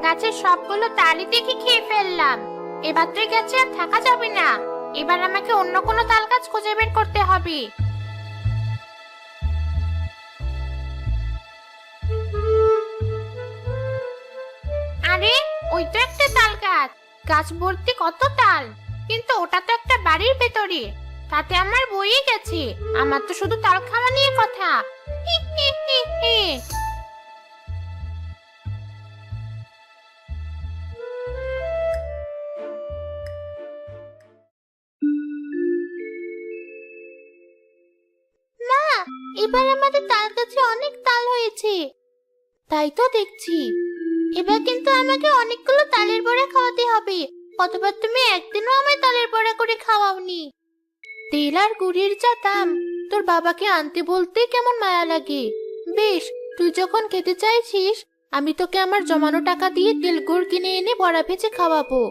গাছের সবগুলো তালই দেখে খেয়ে ফেললাম। এবার তো গাছে আর থাকা যাবে না। এবার আমাকে অন্য কোনো তাল গাছ খুঁজে বের করতে হবে। আরে, ওই তো একটা তাল গাছ। গাছ ভর্তি কত তাল, কিন্তু ওটা তো একটা বাড়ির ভেতরে। তাতে আমার বইয়ে গেছে। আমার তো শুধু তাল খাওয়া নিয়ে কথা। হি হি হি হি। না, এবার আমাদের তাল গাছে অনেক তাল হয়েছে। তাই তো দেখছি। এবার কিন্তু আমাকে অনেকগুলো তালের বড়া খাওয়াতে হবে। কতবার তুমি একদিনও আমায় তালের বড়া করে খাওয়াওনি। তেল আর গুড়ের যা দাম, তোর বাবাকে আনতে বলতে কেমন মায়া লাগে। বেশ, তুই যখন খেতে চাইছিস, আমি তোকে আমার জমানো টাকা দিয়ে তেল গুড় কিনে এনে বড়া ভেজে খাওয়াবো।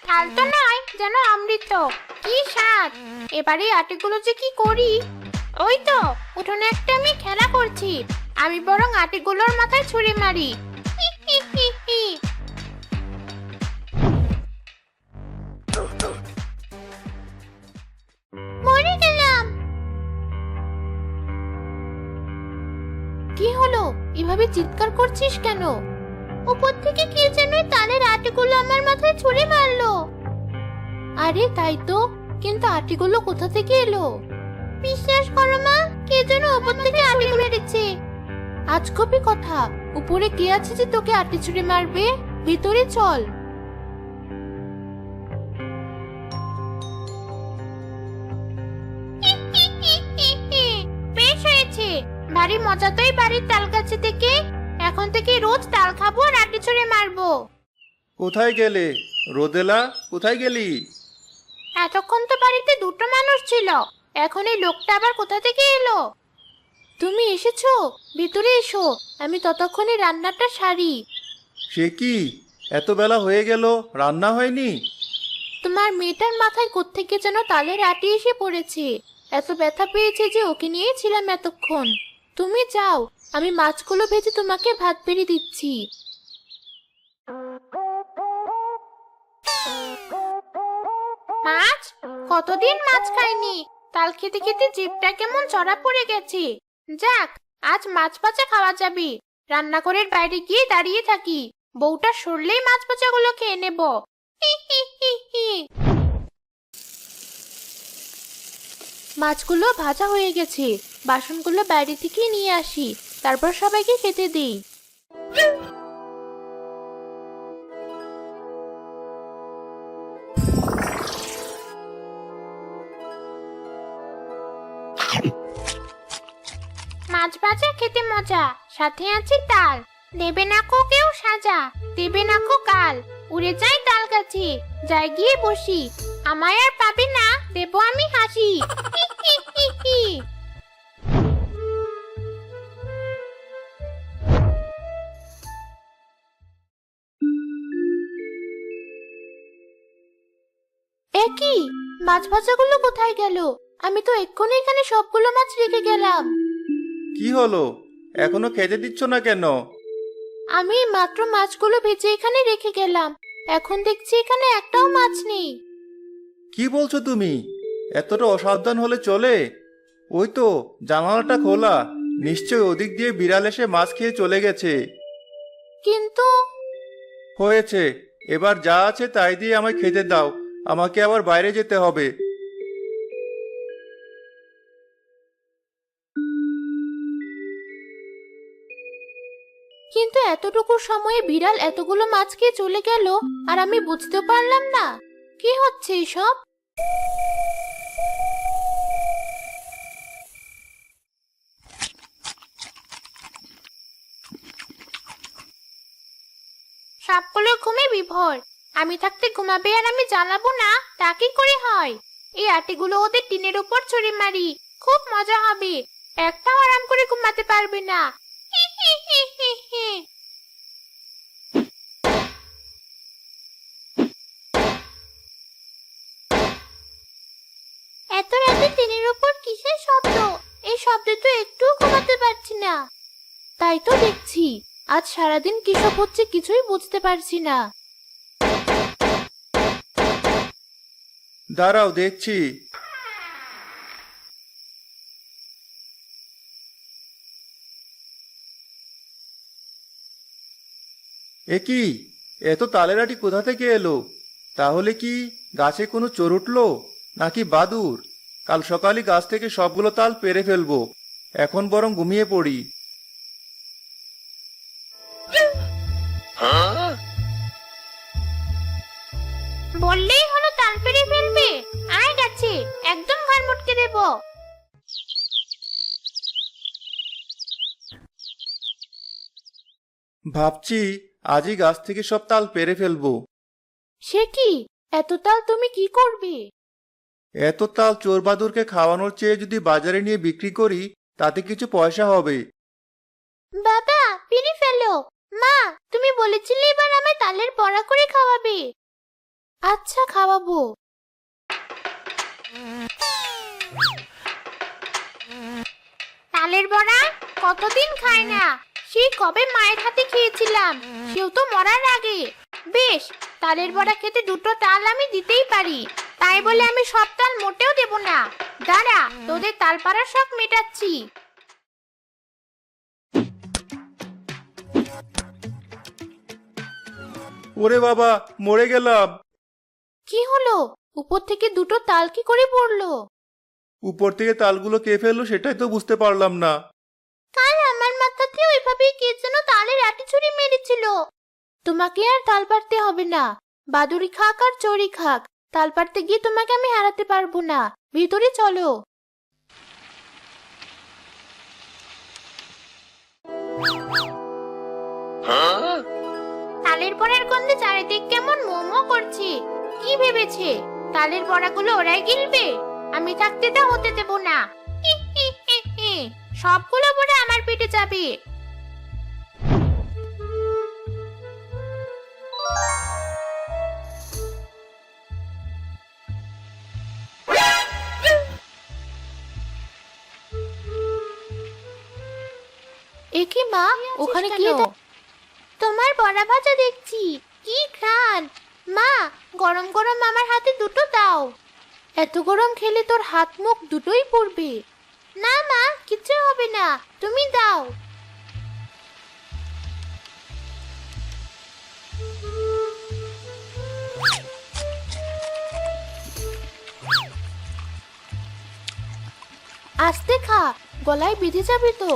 তাল তো নয়, যেন অমৃত। কি স্বাদ! এবারে আটিগুলো যে কি করি। ওই তো উঠোনে একটা আমি খেলা করছি। আমি বরং আটিগুলোর মাথায় ছুঁড়ে মারি। হি হি হি হি। মরে গেলাম। কি হলো? এভাবে চিৎকার করছিস কেন? উপর থেকে কে যেন তালের আটিগুলো আমার মাথায় ছুঁড়ে মারলো। আরে তাই তো, কিন্তু আটিগুলো কোথা থেকে এলো? বিশ্বাস করো মা, কে যেন উপর থেকে আটিগুলো মেরেছে। আজকবি কথা। উপরে কে আছে যে তোকে আটি ছুঁড়ে মারবে? ভিতরে চল। বেশ হয়েছে। ভারী মজা তো এই বাড়ির তাল গাছে থেকে। এখন থেকে রোজ তাল খাবো আর আটি ছুঁড়ে মারবো। কোথায় গেলে রোদেলা? কোথায় গেলি? এতক্ষণ তো বাড়িতে দুটো মানুষ ছিল, এখন এই লোকটা আবার কোথা থেকে এলো? তুমি এসেছো? ভিতরে এসো, আমি ততক্ষণে রান্নাটা সারি। সে কি, এত বেলা হয়ে গেল, রান্না হয়নি? তোমার মেয়েটার মাথায় কোত্থেকে যেন তালের আটি এসে পড়েছে। এত ব্যথা পেয়েছে যে ওকে নিয়েই ছিলাম এতক্ষণ। তুমি যাও, আমি মাছগুলো ভেজে তোমাকে ভাত বেড়ে দিচ্ছি। মাছ? কতদিন মাছ খাইনি। তাল খেতে খেতে জিভটা কেমন চড়া পড়ে গেছে। যাক, আজ মাছ ভাজা খাওয়া যাবে। রান্নাঘরের বাইরে গিয়ে দাঁড়িয়ে থাকি, বউটা সরলেই মাছ ভাজাগুলো খেয়ে নেব। হি হি হি হি। মাছগুলো ভাজা হয়ে গেছে। বাসনগুলো বাইরে থেকে নিয়ে আসি, তারপর সবাইকে খেতে দিই। মাছ ভাজা খেতে মজা, সাথে আছে তাল। দেবে না কো কেউ সাজা, দেবে না কো কাল। উড়ে যাই তাল গাছে, যাই গিয়ে বসি। আমায় আর পাবে না, দেবো আমি হাসি। হি হি হি হি। একই, মাছ ভাজাগুলো কোথায় গেল? আমি তো এক্ষুনি এখানে সবগুলো মাছ রেখে গেলাম। কি হলো, এখনো খেতে দিচ্ছ না কেন? আমি মাত্র মাছগুলো ভেজে এখানে রেখে গেলাম, এখন দেখছি এখানে একটাও মাছ নেই। কি বলছো তুমি? এতটা অসাবধান হলে চলে? ওই তো জানালাটা খোলা, নিশ্চয় ওদিক দিয়ে বিড়াল এসে মাছ খেয়ে চলে গেছে। কিন্তু হয়েছে, এবার যা আছে তাই দিয়ে আমায় খেতে দাও। আমাকে আবার বাইরে যেতে হবে। কিন্তু এতটুকু সময়ে বিড়াল এতগুলো মাছ খেয়ে চলে গেল, আর আমি বুঝতে পারলাম না। কি হচ্ছে এসব? সবগুলো ঘুমে বিভোর। আমি থাকতে ঘুমাবে আর আমি জ্বালাবো না, তা কি করে হয়? এই আটিগুলো ওদের টিনের উপর ছুঁড়ে মারি, খুব মজা হবে। একটাও আরাম করে ঘুমাতে পারবে না। হি হি হি হি হি। তাহলে টিনের উপর কিসের শব্দ? এই শব্দে তো একটুও ঘুমাতে পারছি না। তাই তো দেখছি, আজ সারাদিন কি সব হচ্ছে কিছুই বুঝতে পারছি না। দাঁড়াও, দেখছি। এ কি, এত তালের আটি কোথা থেকে এলো? তাহলে কি গাছে কোনো চোর উঠলো নাকি বাদুড়? কাল সকালে গাছ থেকে সবগুলো তাল পেড়ে ফেলবো। এখন বরং ঘুমিয়ে পড়ি। বললেই হলো তাল পেড়ে ফেলবে? আয় গাছে, একদম ঘাড় মটকে দেব। ভাবছি আজই গাছ থেকে সব তাল পেড়ে ফেলবো। সে কি, এত তাল তুমি কি করবে? এত তাল চোর বাদুরকে খাওয়ানোর চেয়ে যদি বাজারে নিয়ে বিক্রি করি, তাতে কিছু পয়সা হবে। বাবা, পেড়ে ফেলো। মা, তুমি বলেছিলে এবার আমায় তালের বড়া করে খাওয়াবে। আচ্ছা, খাওয়াবো। তালের বড়া কতদিন খায় না, সেই কবে মায়ের হাতে খেয়েছিলাম, সেও তো মরার আগে। বেশ, তালের বড়া খেতে দুটো তাল আমি দিতেই পারি, তাই বলে আমি সব তাল মোটেও দেব না। দাঁড়া, তোদের তাল পাড়ার শখ মেটাচ্ছি। ওরে বাবা, মরে গেলাম। কি হলো? উপর থেকে দুটো তাল কি করে পড়লো? উপর থেকে তালগুলো কে ফেললো সেটাই তো বুঝতে পারলাম না। কাল আমার মাথাতে ওইভাবেই কে যেন তালের আটি ছুরি মেরেছিল। তোমাকে আর তাল পাড়তে হবে না, বাদুড়ি খাক আর চড়ি খাক, তাল পাড়তে গিয়ে তোমাকে আমি হারাতে পারবো না। ভিতরে চলো। তালের বড়ার গন্ধে চারিদিক কেমন মোমো করছে। কি ভেবেছে তালের বড়াগুলো ওরাই গিলবে? আমি থাকতে তা হতে দেব না। হি, হি, হি, হি। সবগুলো বড়া আমার পেটে যাবে। একি মা, ওখানে কি? তোমার বড়া ভাজা দেখছি। কি ঘ্রাণ! মা, গরম গরম আমার হাতে দুটো দাও। এত গরম খেলে তোর হাত মুখ দুটোই পুড়বে। না মা, কিছু হবে না, তুমি দাও। আস্তে খা, গলায় বেঁধে যাবে তো।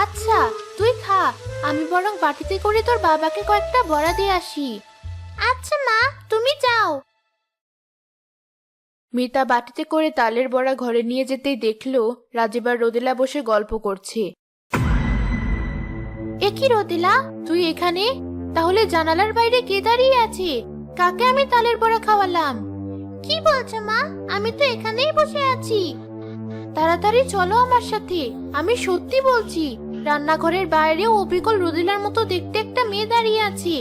আচ্ছা, তুই খা, আমি বরং বাটিতে করে তোর বাবাকে কয়েকটা বড়া দিয়ে আসি। আচ্ছা মা, তুমি যাও। মিতা বাটিতে করে তালের বড়া ঘরে নিয়ে যেতেই দেখলো রাজীব আর রোদেলা বসে গল্প করছে। এ কি রোদেলা, তুই এখানে? তাহলে জানালার বাইরে কে দাঁড়িয়ে আছে? কাকে আমি তালের বড়া খাওয়ালাম? কি বলছো মা? আমি তো এখানেই বসে আছি। তাড়াতাড়ি চলো আমার সাথে, আমি সত্যি বলছি, রান্নাঘরের বাইরেও অবিকল রোদেলার মতো দেখতে একটা মেয়ে দাঁড়িয়ে আছে।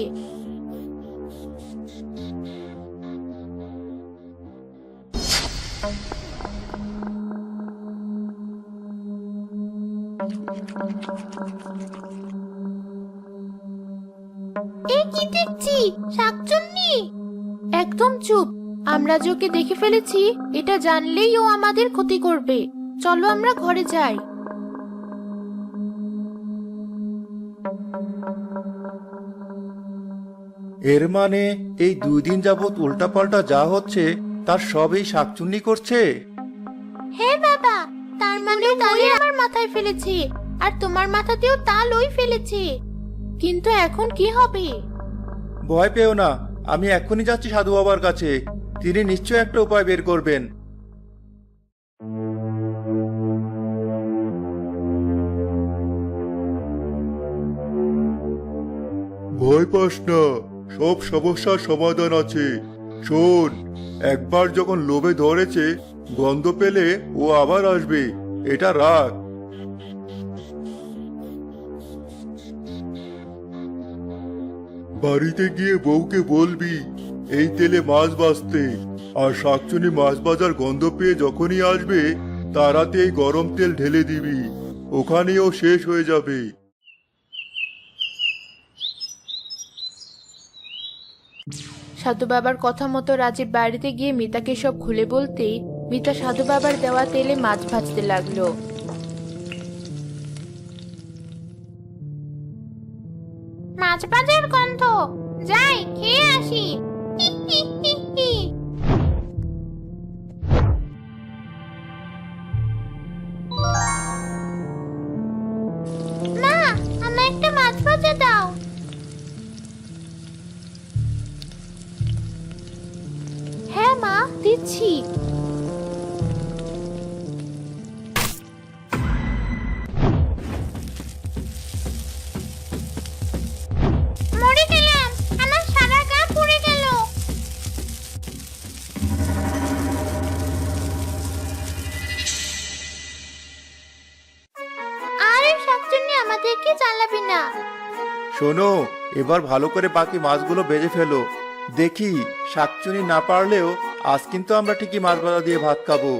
এ কি দেখছি? শাকচুন্নি! একদম চুপ, আমরা যে ওকে দেখে ফেলেছি এটা জানলেই ও আমাদের ক্ষতি করবে। চলো আমরা ঘরে যাই। এর মানে এই 2 দিন যাবৎ উল্টাপাল্টা যা হচ্ছে তার সব এই শাকচুন্নি করছে। হ্যাঁ বাবা, তার মানে তালে আমার মাথায় ফেলেছে, আর তোমার মাথাতেও তাল ওই ফেলেছে। কিন্তু এখন কি হবে? ভয় পেও না, আমি এক্ষুনি যাচ্ছি সাধু বাবার কাছে। তিনি নিশ্চয় একটা উপায় বের করবেন। ভয় পাস না, সব সমস্যার সমাধান আছে। শোন, একবার যখন লোভে ধরেছে, গন্ধ পেলে ও আবার আসবে, এটা রাখ। বাড়িতে গিয়ে বউকে বলবি এই তেলে মাছ ভাজতে, আর শাকচুনি মাছ ভাজার গন্ধ পেয়ে যখনই আসবে তারাতেই গরম তেল ঢেলে দিবি, ওখানেও শেষ হয়ে যাবে। সাধু বাবার কথা মতো রাজীব বাড়িতে গিয়ে মিতাকে সব খুলে বলতেই মিতা সাধু বাবার দেওয়া তেলে মাছ ভাজতে লাগলো। মাছ ভাজার গন্ধ, যাই খেয়ে আসি। মা, আমায় একটা মাছ ভাজা দাও। হ্যাঁ মা, দিচ্ছি। মরে গেলাম, আমার সারা গা পুড়ে গেল। আরে শাকচুন্নি, আমাদেরকে জ্বালাবি না। শোনো, এবার ভালো করে বাকি মাছগুলো ভেজে ফেলো। দেখি শাকচুনি না পারলেও আজ কিন্তু আমরা ঠিকই মাছ ভাজা দিয়ে ভাত খাবো।